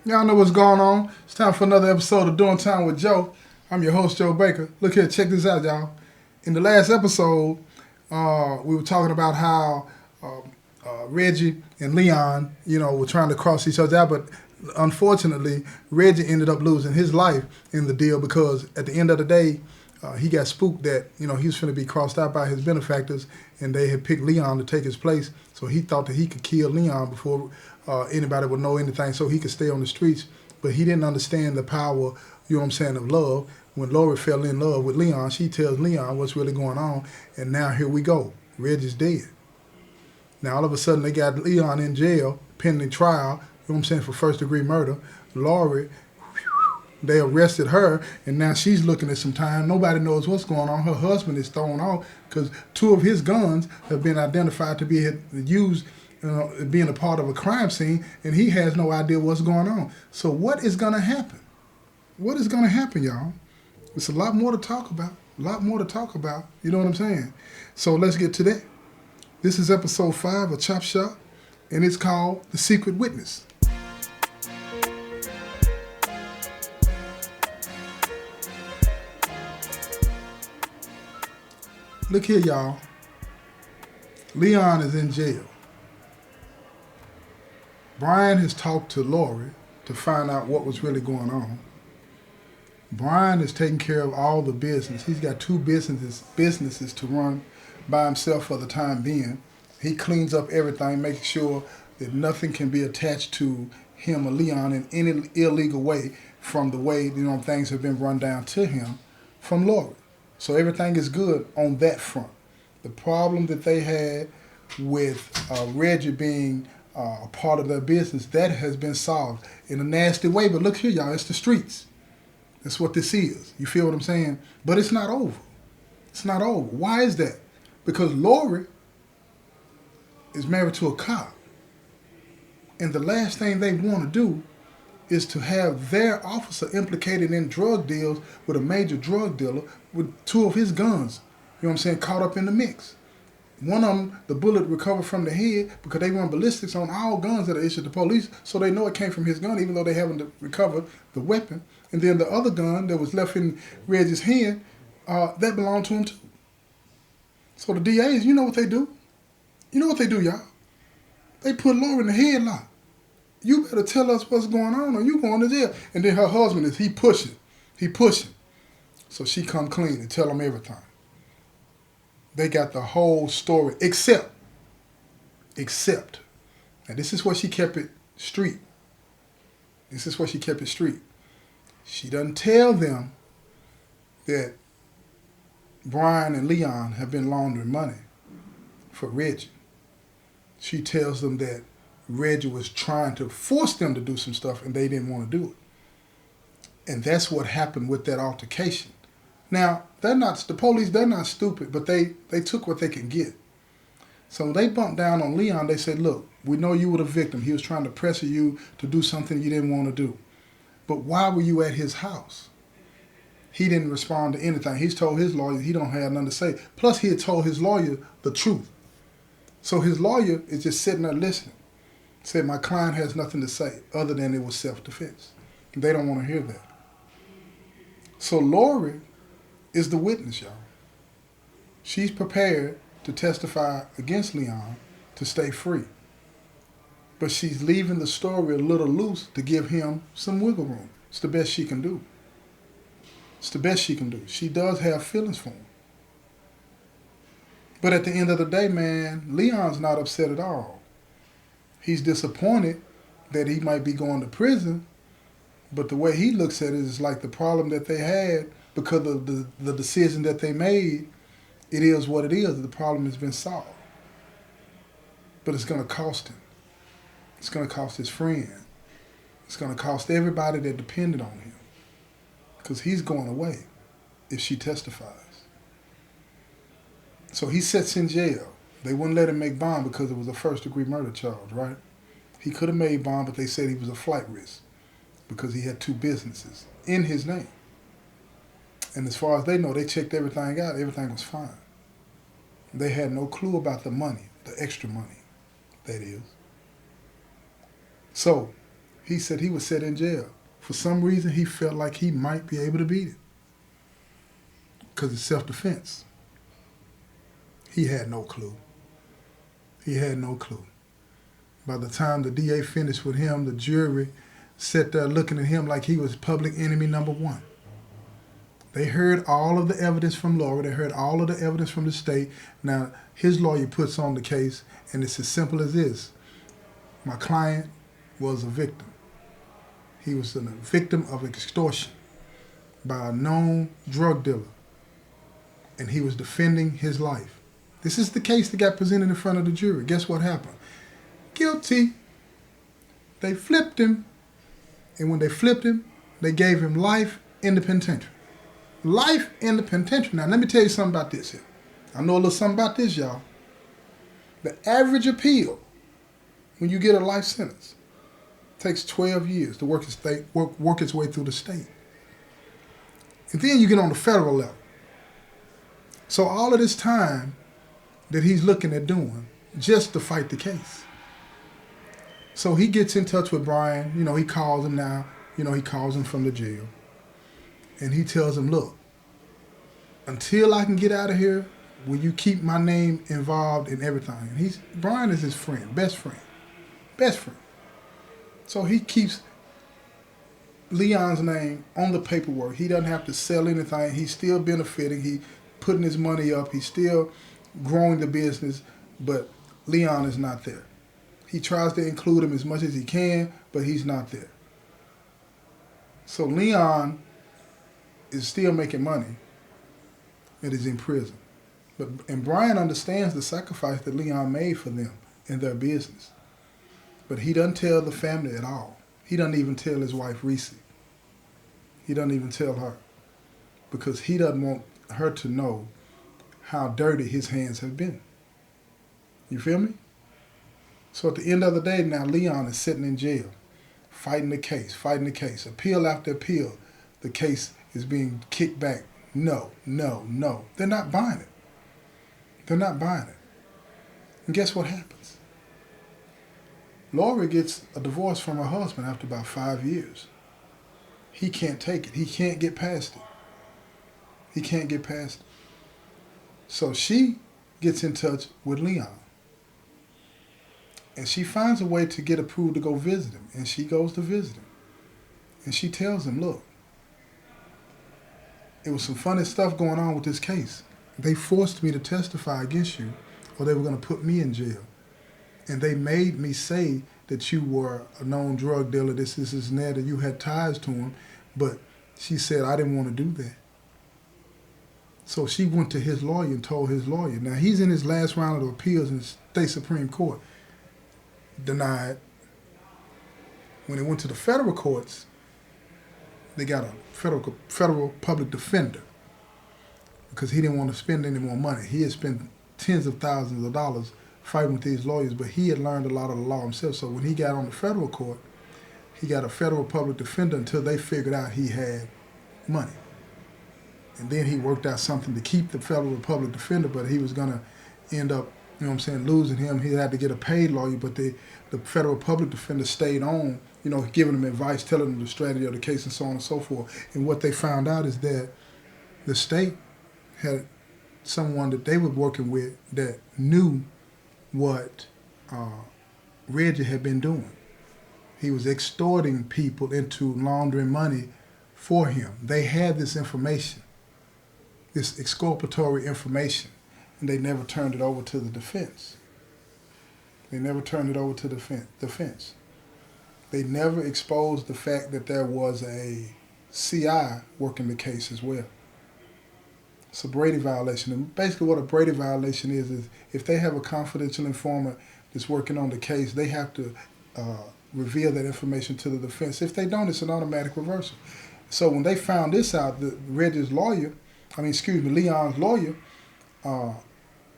Y'all know what's going on. It's time for another episode of Doing Time with Joe. I'm your host, Joe Baker. Look here, check this out, y'all. In the last episode, we were talking about how Reggie and Leon, were trying to cross each other out, but unfortunately, Reggie ended up losing his life in the deal because at the end of the day, he got spooked that, he was going to be crossed out by his benefactors and they had picked Leon to take his place. So he thought that he could kill Leon before anybody would know anything so he could stay on the streets. But he didn't understand the power, of love. When Laurie fell in love with Leon, she tells Leon what's really going on. And now here we go. Reggie's dead. Now all of a sudden they got Leon in jail pending trial, for first degree murder. Laurie, they arrested her, and now she's looking at some time. Nobody knows what's going on. Her husband is thrown off because two of his guns have been identified to be used, being a part of a crime scene, and he has no idea what's going on. So what is going to happen? What is going to happen, y'all? It's a lot more to talk about. A lot more to talk about. You know what I'm saying? So let's get to that. This is episode 5 of Chop Shop, and it's called The Secret Witness. Look here, y'all. Leon is in jail. Brian has talked to Laurie to find out what was really going on. Brian is taking care of all the business. He's got 2 businesses to run by himself for the time being. He cleans up everything, making sure that nothing can be attached to him or Leon in any illegal way from the way things have been run down to him from Laurie. So everything is good on that front. The problem that they had with Reggie being a part of their business, that has been solved in a nasty way. But look here, y'all, it's the streets. That's what this is. You feel what I'm saying? But it's not over. It's not over. Why is that? Because Laurie is married to a cop. And the last thing they want to do is to have their officer implicated in drug deals with a major drug dealer with 2 of his guns, caught up in the mix. One of them, the bullet recovered from the head because they run ballistics on all guns that are issued to police, so they know it came from his gun, even though they haven't recovered the weapon. And then the other gun that was left in Reggie's hand, that belonged to him too. So the DAs, you know what they do? You know what they do, y'all? They put Laurie in the headlock. You better tell us what's going on or you going to jail. And then her husband he pushing. So she come clean and tell them everything. They got the whole story except, and this is where she kept it street. She doesn't tell them that Brian and Leon have been laundering money for Reggie. She tells them that Reggie was trying to force them to do some stuff and they didn't want to do it. And that's what happened with that altercation. Now, the police, they're not stupid, but they took what they could get. So they bumped down on Leon. They said, look, we know you were the victim. He was trying to pressure you to do something you didn't want to do. But why were you at his house? He didn't respond to anything. He's told his lawyer he don't have nothing to say. Plus, he had told his lawyer the truth. So his lawyer is just sitting there listening. Said, my client has nothing to say other than it was self-defense. They don't want to hear that. So Laurie is the witness, y'all. She's prepared to testify against Leon to stay free. But she's leaving the story a little loose to give him some wiggle room. It's the best she can do. She does have feelings for him. But at the end of the day, man, Leon's not upset at all. He's disappointed that he might be going to prison, but the way he looks at it is like the problem that they had because of the decision that they made, it is what it is. The problem has been solved. But it's going to cost him. It's going to cost his friend. It's going to cost everybody that depended on him because he's going away if she testifies. So he sits in jail. They wouldn't let him make bond because it was a first-degree murder charge, right? He could have made bond, but they said he was a flight risk because he had 2 businesses in his name. And as far as they know, they checked everything out. Everything was fine. They had no clue about the money, the extra money, that is. So he said he was set in jail. For some reason, he felt like he might be able to beat it because it's self-defense. He had no clue. He had no clue. By the time the DA finished with him, the jury sat there looking at him like he was public enemy number one. They heard all of the evidence from Laurie. They heard all of the evidence from the state. Now, his lawyer puts on the case, and it's as simple as this. My client was a victim. He was a victim of extortion by a known drug dealer, and he was defending his life. This is the case that got presented in front of the jury. Guess what happened? Guilty. They flipped him, and when they flipped him, they gave him life in the penitentiary. Life in the penitentiary. Now, let me tell you something about this here. I know a little something about this, y'all. The average appeal, when you get a life sentence, takes 12 years to work its way through the state. And then you get on the federal level. So all of this time that he's looking at doing just to fight the case. So he gets in touch with Brian. You know, he calls him now. You know, he calls him from the jail. And he tells him, look, until I can get out of here, will you keep my name involved in everything? And Brian is his friend, best friend. So he keeps Leon's name on the paperwork. He doesn't have to sell anything. He's still benefiting. He's putting his money up. He's still growing the business, but Leon is not there. He tries to include him as much as he can, but he's not there. So Leon is still making money and is in prison. And Brian understands the sacrifice that Leon made for them in their business. But he doesn't tell the family at all. He doesn't even tell his wife, Reese. He doesn't even tell her because he doesn't want her to know how dirty his hands have been. You feel me? So at the end of the day, now Leon is sitting in jail, fighting the case. Appeal after appeal, the case is being kicked back. No. They're not buying it. And guess what happens? Laurie gets a divorce from her husband after about 5 years. He can't take it. He can't get past it. So she gets in touch with Leon. And she finds a way to get approved to go visit him. And she goes to visit him. And she tells him, look, it was some funny stuff going on with this case. They forced me to testify against you, or they were going to put me in jail. And they made me say that you were a known drug dealer, this and that, and you had ties to him. But she said, I didn't want to do that. So she went to his lawyer and told his lawyer. Now, he's in his last round of appeals in the state Supreme Court. Denied. When he went to the federal courts, they got a federal public defender because he didn't want to spend any more money. He had spent tens of thousands of dollars fighting with these lawyers, but he had learned a lot of the law himself. So when he got on the federal court, he got a federal public defender until they figured out he had money. And then he worked out something to keep the federal public defender, but he was going to end up, losing him. He had to get a paid lawyer, but the federal public defender stayed on, giving him advice, telling him the strategy of the case and so on and so forth. And what they found out is that the state had someone that they were working with that knew what Reggie had been doing. He was extorting people into laundering money for him. They had this information, this exculpatory information, and they never turned it over to the defense. They never exposed the fact that there was a CI working the case as well. It's a Brady violation. And basically what a Brady violation is if they have a confidential informant that's working on the case, they have to reveal that information to the defense. If they don't, it's an automatic reversal. So when they found this out, Leon's lawyer,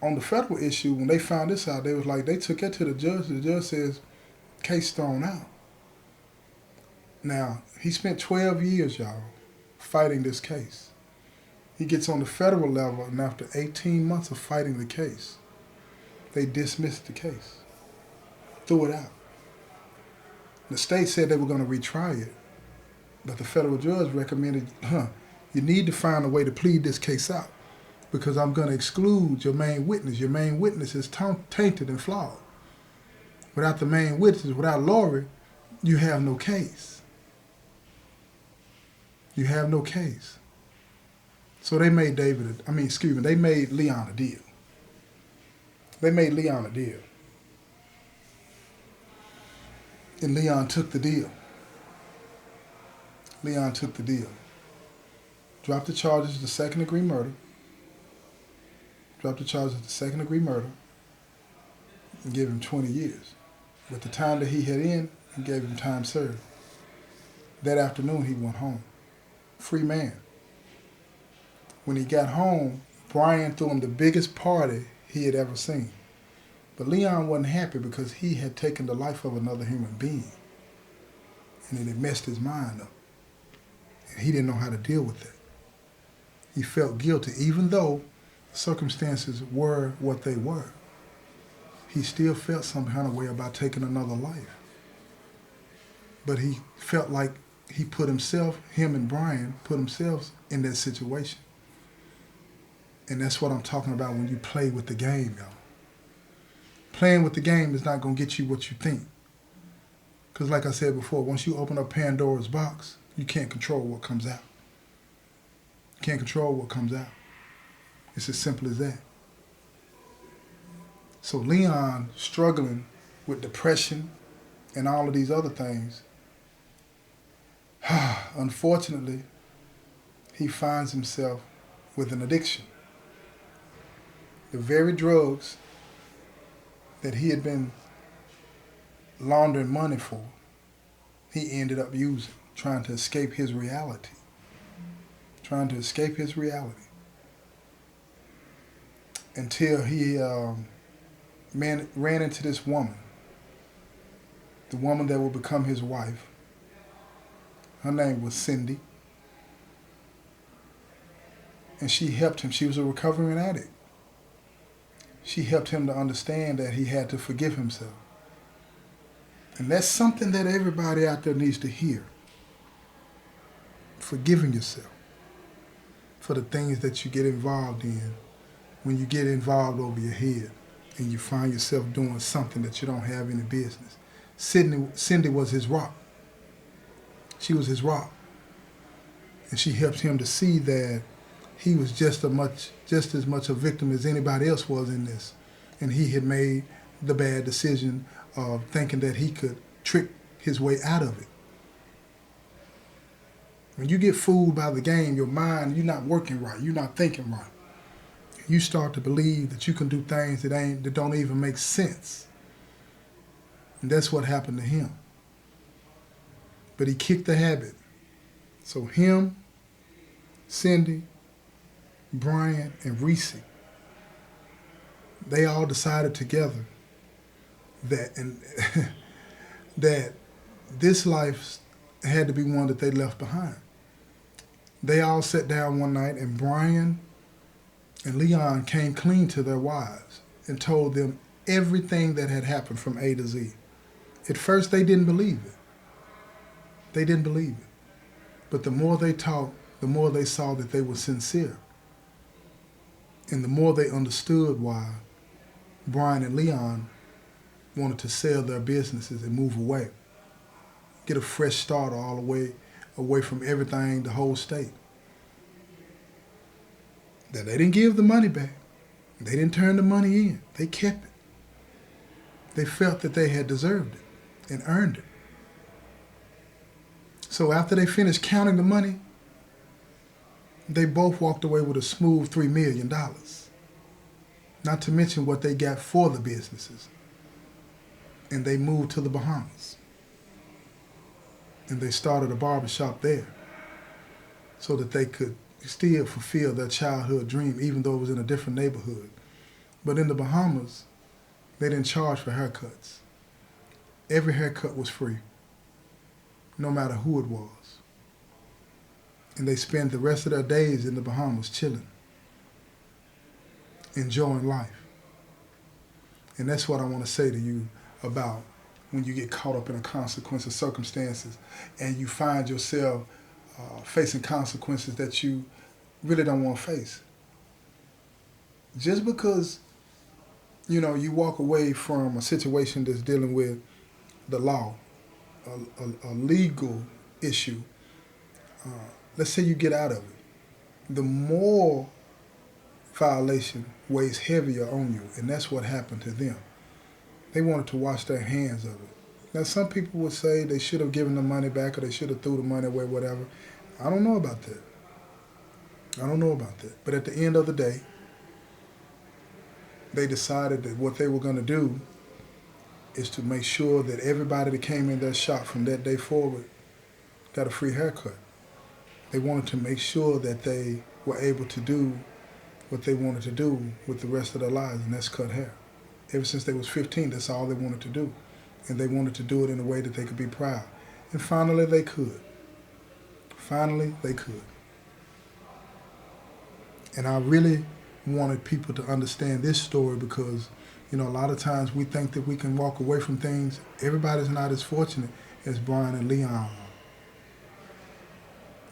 on the federal issue, when they found this out, they took it to the judge. The judge says, case thrown out. Now, he spent 12 years, y'all, fighting this case. He gets on the federal level, and after 18 months of fighting the case, they dismissed the case, threw it out. The state said they were going to retry it, but the federal judge recommended, you need to find a way to plead this case out because I'm going to exclude your main witness. Your main witness is tainted and flawed. Without the main witness, without Laurie, you have no case. You have no case. So they made they made Leon a deal. They made Leon a deal. And Leon took the deal. Leon took the deal. Dropped the charges of the second-degree murder. Dropped the charges of the second-degree murder and gave him 20 years. With the time that he had in, he gave him time served. That afternoon, he went home. Free man. When he got home, Brian threw him the biggest party he had ever seen. But Leon wasn't happy because he had taken the life of another human being. And it had messed his mind up. And he didn't know how to deal with that. He felt guilty, even though circumstances were what they were. He still felt some kind of way about taking another life. But he felt like he put himself, him and Brian, put themselves in that situation. And that's what I'm talking about when you play with the game, y'all. Playing with the game is not going to get you what you think. Because like I said before, once you open up Pandora's box, you can't control what comes out. You can't control what comes out. It's as simple as that. So Leon, struggling with depression and all of these other things, unfortunately, he finds himself with an addiction. The very drugs that he had been laundering money for, he ended up using, trying to escape his reality. Trying to escape his reality. Until he ran into this woman, the woman that would become his wife. Her name was Cindy. And she helped him. She was a recovering addict. She helped him to understand that he had to forgive himself. And that's something that everybody out there needs to hear. Forgiving yourself for the things that you get involved in when you get involved over your head and you find yourself doing something that you don't have any business. Cindy was his rock. She was his rock. And she helped him to see that he was just as much a victim as anybody else was in this. And he had made the bad decision of thinking that he could trick his way out of it. When you get fooled by the game, your mind, you're not working right. You're not thinking right. You start to believe that you can do things that don't even make sense. And that's what happened to him. But he kicked the habit. So him, Cindy, Brian, and Reese, they all decided together that that this life had to be one that they left behind. They all sat down one night, and Brian and Leon came clean to their wives and told them everything that had happened from A to Z. At first, they didn't believe it. They didn't believe it. But the more they talked, the more they saw that they were sincere. And the more they understood why Brian and Leon wanted to sell their businesses and move away. Get a fresh start all the way away from everything, the whole state. That they didn't give the money back. They didn't turn the money in. They kept it. They felt that they had deserved it and earned it. So after they finished counting the money, they both walked away with a smooth $3 million. Not to mention what they got for the businesses. And they moved to the Bahamas. And they started a barbershop there so that they could still fulfill their childhood dream, even though it was in a different neighborhood. But in the Bahamas, they didn't charge for haircuts. Every haircut was free, no matter who it was. And they spent the rest of their days in the Bahamas chilling, enjoying life. And that's what I want to say to you about when you get caught up in a consequence of circumstances and you find yourself facing consequences that you really don't want to face. Just because, you walk away from a situation that's dealing with the law, a legal issue, let's say you get out of it, the moral violation weighs heavier on you, and that's what happened to them. They wanted to wash their hands of it. Now, some people would say they should have given the money back or they should have threw the money away, whatever. I don't know about that. But at the end of the day, they decided that what they were going to do is to make sure that everybody that came in their shop from that day forward got a free haircut. They wanted to make sure that they were able to do what they wanted to do with the rest of their lives, and that's cut hair. Ever since they was 15, that's all they wanted to do. And they wanted to do it in a way that they could be proud. And finally they could. And I really wanted people to understand this story because, a lot of times we think that we can walk away from things. Everybody's not as fortunate as Brian and Leon are.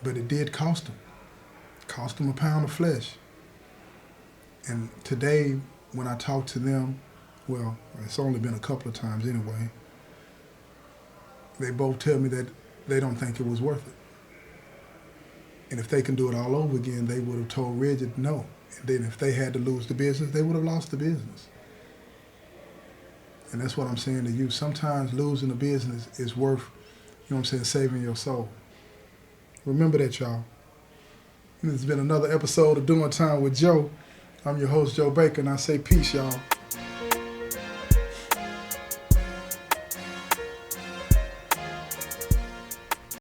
But it did cost them. It cost them a pound of flesh. And today, when I talk to them, well, it's only been a couple of times anyway, they both tell me that they don't think it was worth it. And if they can do it all over again, they would have told Reggie no. And then if they had to lose the business, they would have lost the business. And that's what I'm saying to you. Sometimes losing the business is worth, saving your soul. Remember that, y'all. This has been another episode of Doing Time with Joe. I'm your host, Joe Baker, and I say peace, y'all.